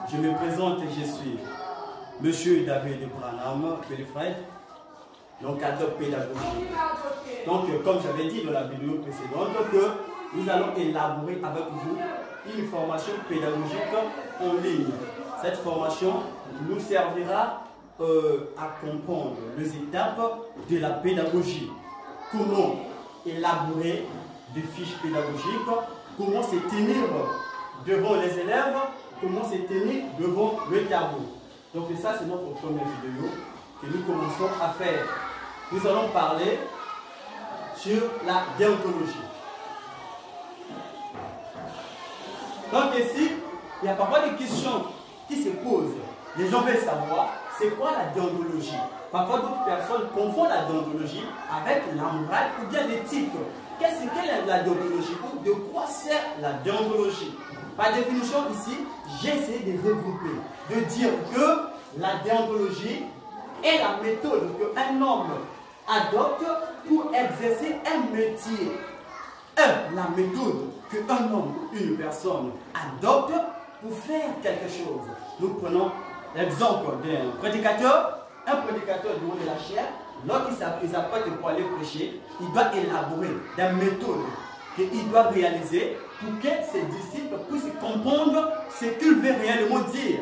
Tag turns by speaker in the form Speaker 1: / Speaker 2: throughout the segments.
Speaker 1: Je me présente et je suis Monsieur David Branham, Pelifred, donc cadre pédagogique. Donc, comme j'avais dit dans la vidéo précédente, que nous allons élaborer avec vous une formation pédagogique en ligne. Cette formation nous servira à comprendre les étapes de la pédagogie. Comment élaborer des fiches pédagogiques, comment se tenir devant les élèves, comment se tenir devant le tableau. Donc ça, c'est notre première vidéo que nous commençons à faire. Nous allons parler sur la déontologie. Donc ici, il y a parfois des questions qui se posent. Les gens veulent savoir c'est quoi la déontologie. Parfois d'autres personnes confondent la déontologie avec la morale ou bien l'éthique. Qu'est-ce qu'est la déontologie? De quoi sert la déontologie? Par définition ici, j'ai essayé de regrouper, de dire que la déontologie est la méthode qu'un homme adopte pour exercer un métier. La méthode qu'un homme ou une personne adopte pour faire quelque chose. Nous prenons l'exemple d'un prédicateur. Un prédicateur du monde de la chair, lorsqu'il s'apprête pour aller prêcher, il doit élaborer des méthodes qu'il doit réaliser pour que ses disciples puissent comprendre ce qu'il veut réellement dire.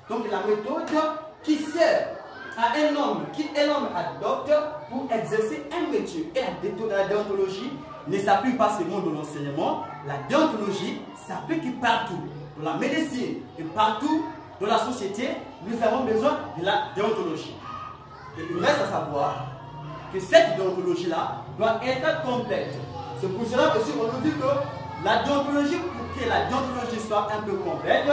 Speaker 1: Donc la méthode qui sert à un homme, qu'un homme adopte pour exercer un métier. Et la déontologie ne s'applique pas seulement dans l'enseignement, la déontologie s'applique partout, dans la médecine et partout dans la société, nous avons besoin de la déontologie. Et il reste à savoir que cette déontologie-là doit être complète. C'est pour cela que si on nous dit que la déontologie, pour que la déontologie soit un peu complète,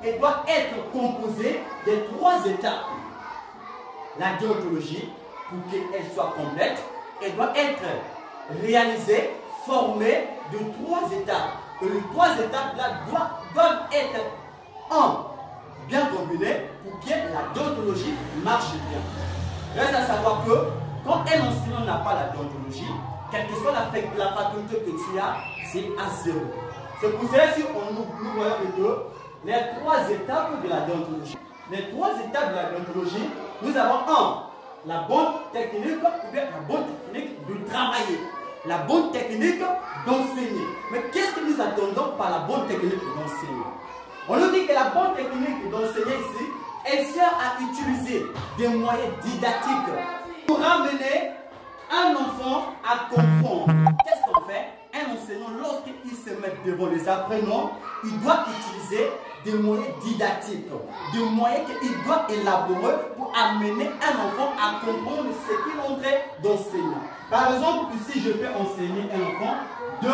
Speaker 1: elle doit être composée de 3 étapes. La déontologie, pour qu'elle soit complète, elle doit être réalisée, formée de 3 étapes. Et les 3 étapes-là doivent être bien combinées pour que la déontologie marche bien. Reste à savoir que quand un enseignant n'a pas la déontologie, quelle que soit la faculté que tu as, c'est à 0. C'est pour cela que nous voyons que les 3 étapes de la déontologie. Les 3 étapes de la déontologie, nous avons la bonne technique ou bien la bonne technique de travailler. La bonne technique d'enseigner. Mais qu'est-ce que nous attendons par la bonne technique d'enseigner? On nous dit que la bonne technique d'enseigner ici, elle sert à utiliser des moyens didactiques pour ramener un enfant à comprendre. Qu'est-ce qu'on fait? Un enseignant, lorsqu'il se met devant les apprenants, il doit utiliser des moyens didactiques, des moyens qu'il doit élaborer pour amener un enfant à comprendre ce qu'il est en train d'enseigner. Par exemple, si je vais enseigner un enfant 2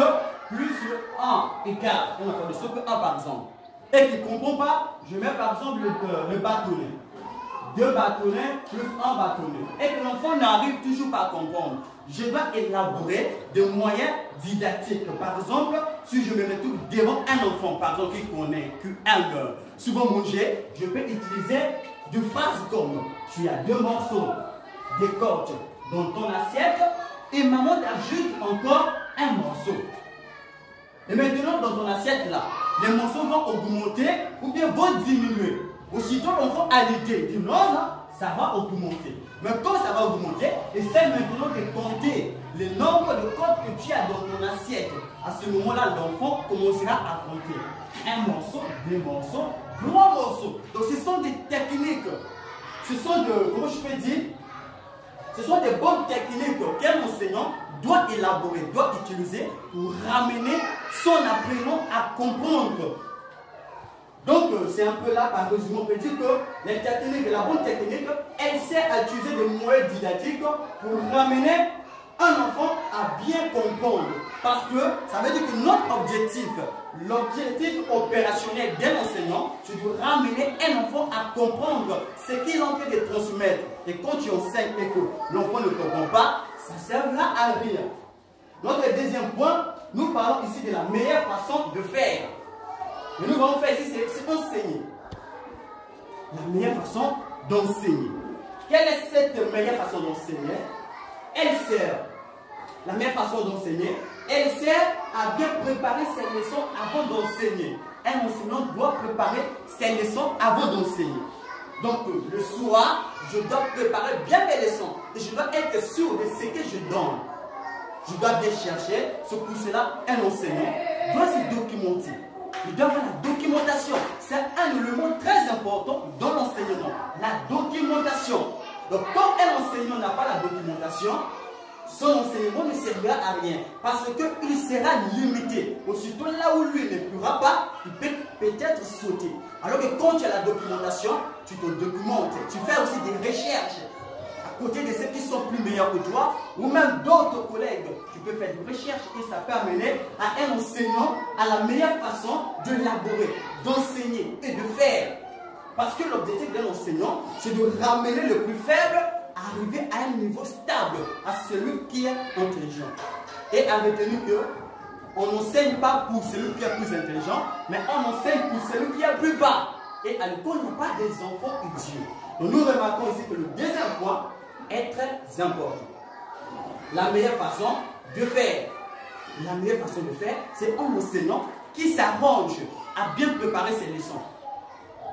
Speaker 1: plus 1 égale un enfant de ce que 1 par exemple, et qui ne comprend pas, je mets par exemple le bâtonnet. 2 bâtonnets plus 1 bâtonnet. Et que l'enfant n'arrive toujours pas à comprendre. Je dois élaborer des moyens didactiques. Par exemple, si je me retrouve devant un enfant, par exemple, qui connaît, qui aime souvent manger, je peux utiliser des phrases comme tu as 2 morceaux de côte dans ton assiette et maman t'ajoute encore un morceau. Et maintenant, dans ton assiette là, les morceaux vont augmenter ou bien vont diminuer. Aussitôt, l'enfant a l'idée du non, ça va augmenter. Mais quand ça va augmenter, essaie maintenant de compter le nombre de côtes que tu as dans ton assiette. À ce moment-là, l'enfant commencera à compter. 1 morceau, 2 morceaux, 3 morceaux. Donc, ce sont des techniques. Ce sont de, comment je peux dire, ce sont des bonnes techniques qu'un enseignant doit élaborer, doit utiliser pour ramener son apprenant à comprendre. Donc, c'est un peu là, par résumé, on peut dire que les techniques, la bonne technique, elle sert à utiliser des moyens didactiques pour ramener un enfant à bien comprendre. Parce que ça veut dire que notre objectif, l'objectif opérationnel d'un enseignant, c'est de ramener un enfant à comprendre ce qu'il est en train de transmettre. Et quand tu enseignes et que l'enfant ne comprend pas, ça ne servira à rien. Notre deuxième point, nous parlons ici de la meilleure façon de faire. Et nous allons faire ici, c'est enseigner. La meilleure façon d'enseigner. Quelle est cette meilleure façon d'enseigner? Elle sert, la meilleure façon d'enseigner, elle sert à bien préparer ses leçons avant d'enseigner. un enseignant doit préparer ses leçons avant d'enseigner. Donc, le soir, je dois préparer bien mes leçons. Et je dois être sûr de ce que je donne. Je dois bien chercher. C'est pour cela, un enseignant doit se documenter. Il doit avoir la documentation. C'est un élément très important dans l'enseignement. La documentation. Donc, quand un enseignant n'a pas la documentation, son enseignement ne servira à rien. Parce qu'il sera limité. Aussitôt là où lui ne pourra pas, il peut peut-être sauter. Alors que quand tu as la documentation, tu te documentes. Tu fais aussi des recherches. À côté de ceux qui sont plus meilleurs que toi, ou même d'autres collègues, tu peux faire des recherches et ça peut amener à un enseignant à la meilleure façon de l'élaborer, d'enseigner et de faire. Parce que l'objectif d'un enseignant, c'est de ramener le plus faible à arriver à un niveau stable, à celui qui est intelligent. Et à retenir que on n'enseigne pas pour celui qui est plus intelligent, mais on enseigne pour celui qui est plus bas. Et à l'école, il n'y a pas des enfants idiots. Donc nous remarquons ici que le deuxième point est très important. La meilleure façon de faire, c'est un enseignant qui s'arrange à bien préparer ses leçons.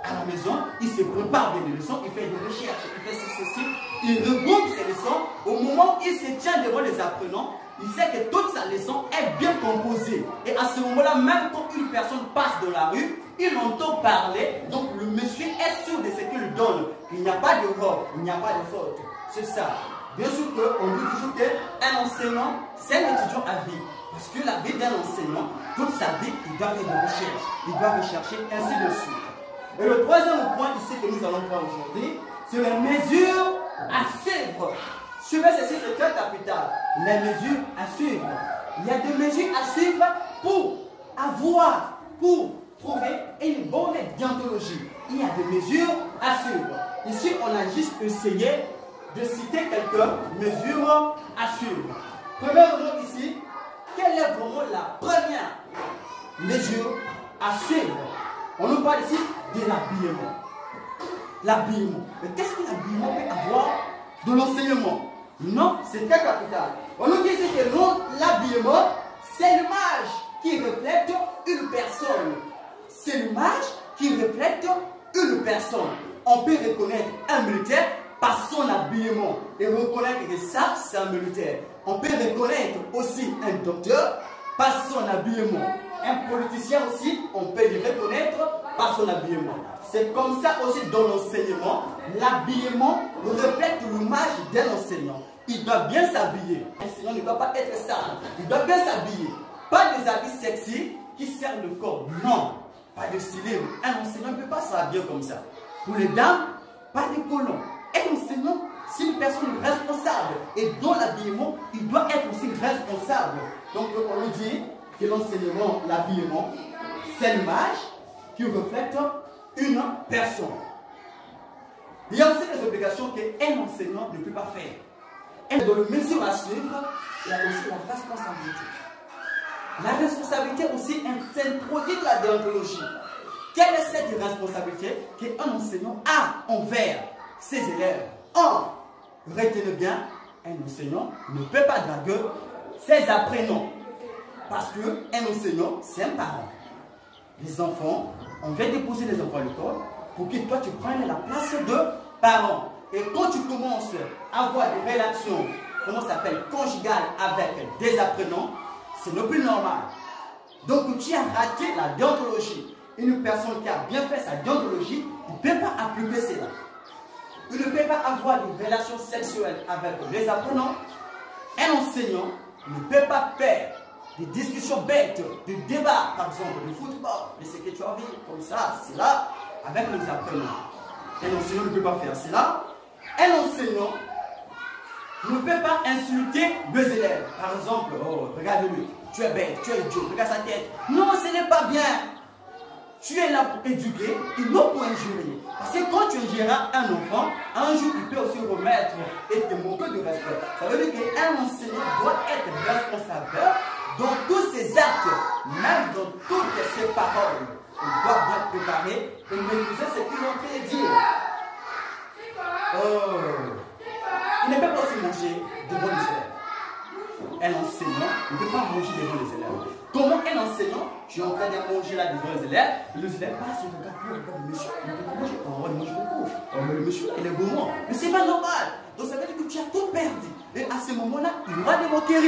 Speaker 1: À la maison, il se prépare des leçons, il fait des recherches, il fait ceci, il regroupe ses leçons. Au moment où il se tient devant les apprenants, il sait que toute sa leçon est bien composée. Et à ce moment-là, même quand une personne passe dans la rue, il entend parler, donc le monsieur est sûr de ce qu'il donne. Il n'y a pas d'erreur, il n'y a pas de faute. C'est ça. Bien sûr qu'on dit toujours qu'un enseignant, c'est un étudiant à vie. Parce que la vie d'un enseignant, toute sa vie, il doit faire des recherches. Il doit rechercher, ainsi de suite. Et le troisième point ici que nous allons voir aujourd'hui, c'est les mesures à suivre. Suivez ceci, c'est très capital. Les mesures à suivre. Il y a des mesures à suivre pour trouver une bonne déontologie. Il y a des mesures à suivre. Ici, on a juste essayé de citer quelques mesures à suivre. Premièrement ici, quelle est vraiment la première mesure à suivre? On nous parle ici de l'habillement. L'habillement. Mais qu'est-ce que l'habillement peut avoir de l'enseignement? Non, c'est très capital. On nous dit ici que l'habillement, c'est l'image qui reflète une personne. C'est l'image qui reflète une personne. On peut reconnaître un militaire par son habillement et reconnaître que ça, c'est un militaire. On peut reconnaître aussi un docteur par son habillement. Un politicien aussi, on peut le reconnaître par son habillement. C'est comme ça aussi dans l'enseignement. L'habillement reflète l'image d'un enseignant. Il doit bien s'habiller. L'enseignant ne doit pas être sale. Il doit bien s'habiller. Pas des habits sexy qui servent le corps. Non. Pas de stylisme. Un enseignant ne peut pas s'habiller comme ça. Pour les dames, pas de colons. Un enseignant, c'est une personne responsable. Et dans l'habillement, il doit être aussi responsable. Donc on nous dit que l'enseignement, l'habillement, c'est l'image qui reflète une personne. Il y a aussi des obligations qu'un enseignant ne peut pas faire. Et dans le mesure à suivre, il y a aussi la responsabilité. La responsabilité aussi s'introduit dans la déontologie. Quelle est cette responsabilité qu'un enseignant a envers ses élèves? Retenez bien, un enseignant ne peut pas draguer ses apprenants. Parce qu'un enseignant, c'est un parent. Les enfants, on va déposer les enfants à l'école pour que toi tu prennes la place de parent. Et quand tu commences à avoir des relations, comment ça s'appelle, conjugales avec des apprenants, c'est le plus normal. Donc tu as raté la déontologie. Une personne qui a bien fait sa déontologie, il ne peut pas appliquer cela. Il ne peut pas avoir des relations sexuelles avec les apprenants. Un enseignant ne peut pas faire des discussions bêtes, des débats, par exemple, de football, de ce que tu as vu, comme ça, c'est là, avec les apprenants. Un enseignant ne peut pas faire cela. Un enseignant ne peut pas insulter deux élèves. Par exemple, oh, regarde-lui, tu es bête, tu es idiot, regarde sa tête. Non, ce n'est pas bien. Tu es là pour éduquer et non pour injurer. Parce que quand tu injureras un enfant, un jour il peut aussi remettre et te manquer de respect. Ça veut dire qu'un enseignant doit être responsable dans tous ses actes, même dans toutes ses paroles. Il doit bien préparer et maîtriser ce qu'il est en train de dire. Il ne peut pas se manger devant les élèves. un enseignant ne peut pas manger devant les élèves. Comment un enseignant, tu es en train de manger là devant les élèves passent, ils regardent le monsieur, il peut manger, on va manger beaucoup. Oh, mais le monsieur là, il est gourmand. Mais c'est pas normal. Donc ça veut dire que tu as tout perdu. Et à ce moment-là, il va te moquer.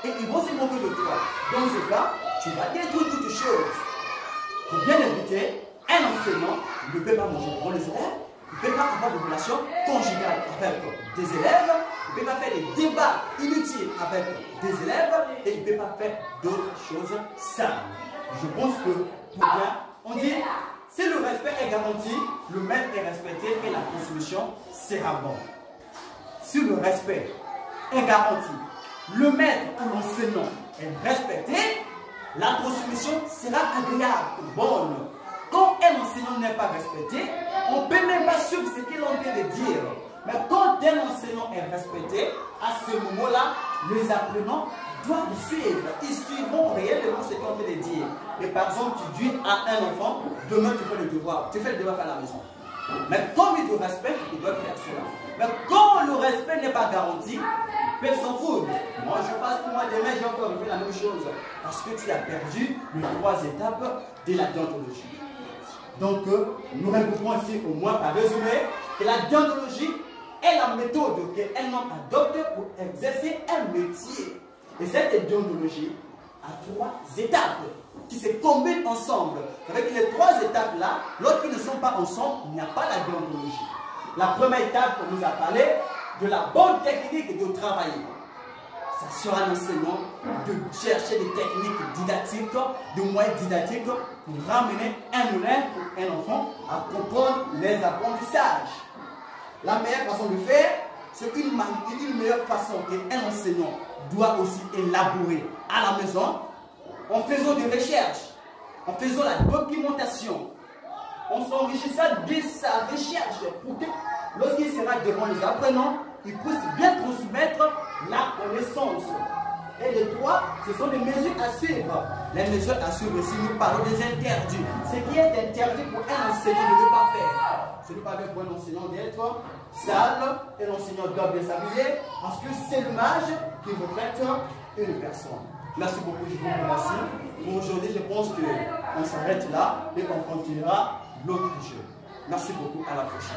Speaker 1: Et ils vont se moquer de toi. Dans ce cas, tu vas détruire toutes choses. Pour bien éviter, un enseignant ne peut pas manger devant les élèves, il ne peut pas avoir de relations conjugales avec des élèves, il ne peut pas faire des débats inutiles avec des élèves et il ne peut pas faire d'autres choses sales. Je pense que pour bien, on dit, si le respect est garanti, le maître est respecté et la transmission sera bonne. Si le respect est garanti, le maître ou l'enseignant est respecté, la transmission sera agréable, bonne. Quand un enseignant n'est pas respecté, on ne peut même pas suivre ce qu'il a envie de dire. Mais quand un enseignant est respecté, à ce moment-là, les apprenants doivent suivre. Ils suivront réellement ce qu'on veut dire. Et par exemple, tu dis à un enfant, demain tu fais le devoir. Tu fais le devoir à la maison. Mais comme il te respecte, il doit faire cela. Mais quand le respect n'est pas garanti, ils peuvent s'en foutre. Moi, je passe pour moi demain, j'ai encore fait la même chose. Parce que tu as perdu les 3 étapes de la déontologie. Donc, nous répétons ici au moins par résumé que la déontologie est la méthode qu'un homme adopte pour exercer un métier. Et cette déontologie a 3 étapes qui se combinent ensemble. Avec les 3 étapes-là, lorsqu'ils ne sont pas ensemble, il n'y a pas la déontologie. La première étape, on nous a parlé de la bonne technique de travailler. Ça sera un enseignant de chercher des techniques didactiques, des moyens didactiques pour ramener un élève ou un enfant à comprendre les apprentissages. La meilleure façon de faire, c'est une meilleure façon qu'un enseignant doit aussi élaborer à la maison en faisant des recherches, en faisant la documentation, en s'enrichissant de sa recherche pour que lorsqu'il sera devant les apprenants, il puisse bien transmettre la connaissance. Et les 3, ce sont des mesures à suivre. Les mesures à suivre, si nous parlons des interdits, ce qui est interdit pour un enseignant de ne pas faire. Ce n'est pas bien pour un enseignant d'être sale et l'enseignant doit bien s'habiller parce que c'est l'image qui reflète une personne. Merci beaucoup, je vous remercie. Pour aujourd'hui, je pense qu'on s'arrête là et on continuera l'autre jeu. Merci beaucoup, à la prochaine.